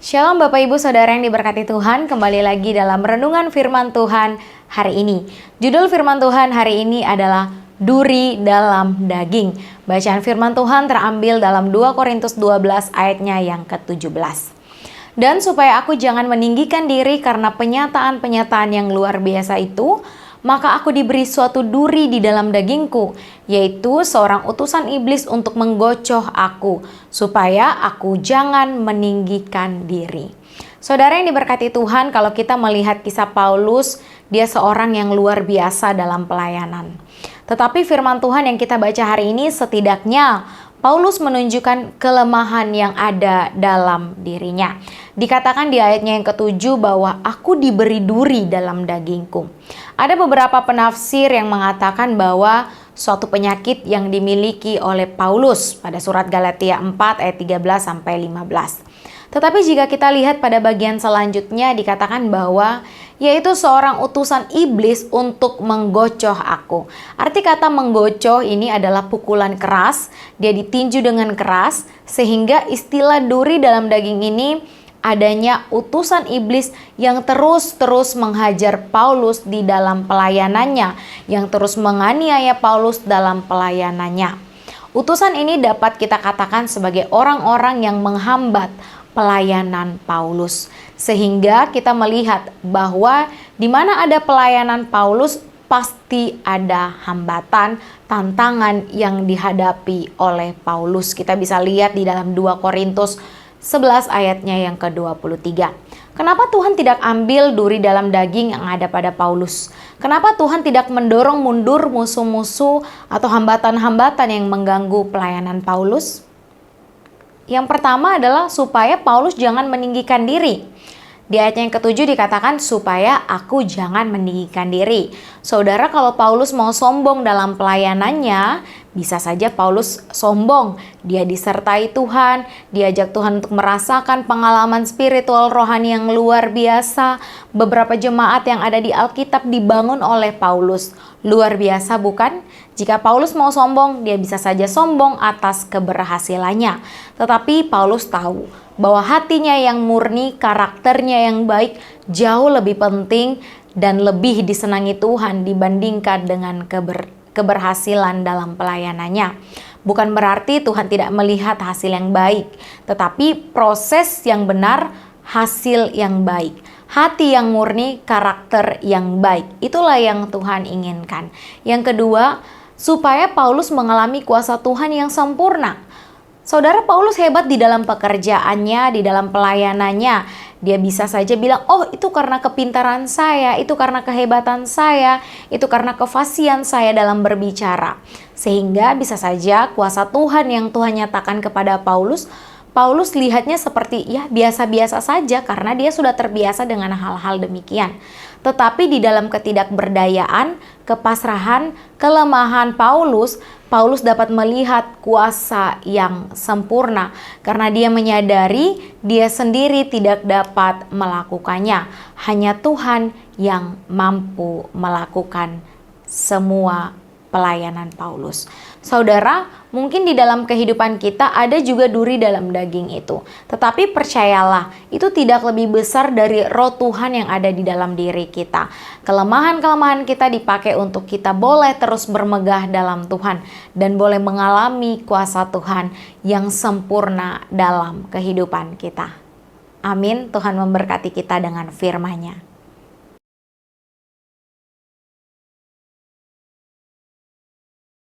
Shalom Bapak Ibu Saudara yang diberkati Tuhan, kembali lagi dalam renungan firman Tuhan hari ini. Judul firman Tuhan hari ini adalah Duri dalam Daging. Bacaan firman Tuhan terambil dalam 2 Korintus 12 ayatnya yang ke-17. Dan supaya aku jangan meninggikan diri karena penyataan-penyataan yang luar biasa itu, maka aku diberi suatu duri di dalam dagingku, yaitu seorang utusan iblis untuk menggocoh aku, supaya aku jangan meninggikan diri. Saudara yang diberkati Tuhan, kalau kita melihat kisah Paulus, dia seorang yang luar biasa dalam pelayanan. Tetapi firman Tuhan yang kita baca hari ini setidaknya Paulus menunjukkan kelemahan yang ada dalam dirinya. Dikatakan di ayatnya yang ke-7 bahwa aku diberi duri dalam dagingku. Ada beberapa penafsir yang mengatakan bahwa suatu penyakit yang dimiliki oleh Paulus pada surat Galatia 4 ayat 13 sampai 15. Tetapi jika kita lihat pada bagian selanjutnya dikatakan bahwa yaitu seorang utusan iblis untuk menggocoh aku. Arti kata menggocoh ini adalah pukulan keras, dia ditinju dengan keras, sehingga istilah duri dalam daging ini adanya utusan iblis yang terus menghajar Paulus di dalam pelayanannya, yang terus menganiaya Paulus dalam pelayanannya. Utusan ini dapat kita katakan sebagai orang-orang yang menghambat pelayanan Paulus. Sehingga kita melihat bahwa di mana ada pelayanan Paulus pasti ada hambatan, tantangan yang dihadapi oleh Paulus. Kita bisa lihat di dalam 2 Korintus 11 ayatnya yang ke-23. Kenapa Tuhan tidak ambil duri dalam daging yang ada pada Paulus? Kenapa Tuhan tidak mendorong mundur musuh-musuh atau hambatan-hambatan yang mengganggu pelayanan Paulus? Yang pertama adalah supaya Paulus jangan meninggikan diri. Di ayat yang ke-7 dikatakan supaya aku jangan meninggikan diri. Saudara, kalau Paulus mau sombong dalam pelayanannya, bisa saja Paulus sombong. Dia disertai Tuhan, diajak Tuhan untuk merasakan pengalaman spiritual rohani yang luar biasa. Beberapa jemaat yang ada di Alkitab dibangun oleh Paulus. Luar biasa bukan? Jika Paulus mau sombong, dia bisa saja sombong atas keberhasilannya. Tetapi Paulus tahu bahwa hatinya yang murni, karakternya yang baik jauh lebih penting dan lebih disenangi Tuhan dibandingkan dengan keberhasilan dalam pelayanannya. Bukan berarti Tuhan tidak melihat hasil yang baik, tetapi proses yang benar, hasil yang baik. Hati yang murni, karakter yang baik. Itulah yang Tuhan inginkan. Yang kedua, supaya Paulus mengalami kuasa Tuhan yang sempurna. Saudara, Paulus hebat di dalam pekerjaannya, di dalam pelayanannya. Dia bisa saja bilang, oh itu karena kepintaran saya, itu karena kehebatan saya, itu karena kefasihan saya dalam berbicara. Sehingga bisa saja kuasa Tuhan yang Tuhan nyatakan kepada Paulus lihatnya seperti ya biasa-biasa saja karena dia sudah terbiasa dengan hal-hal demikian. Tetapi di dalam ketidakberdayaan, kepasrahan, kelemahan Paulus dapat melihat kuasa yang sempurna karena dia menyadari dia sendiri tidak dapat melakukannya. Hanya Tuhan yang mampu melakukan semua pelayanan Paulus. Saudara, mungkin di dalam kehidupan kita ada juga duri dalam daging itu. Tetapi percayalah, itu tidak lebih besar dari roh Tuhan yang ada di dalam diri kita. Kelemahan-kelemahan kita dipakai untuk kita boleh terus bermegah dalam Tuhan dan boleh mengalami kuasa Tuhan yang sempurna dalam kehidupan kita. Amin. Tuhan memberkati kita dengan firman-Nya.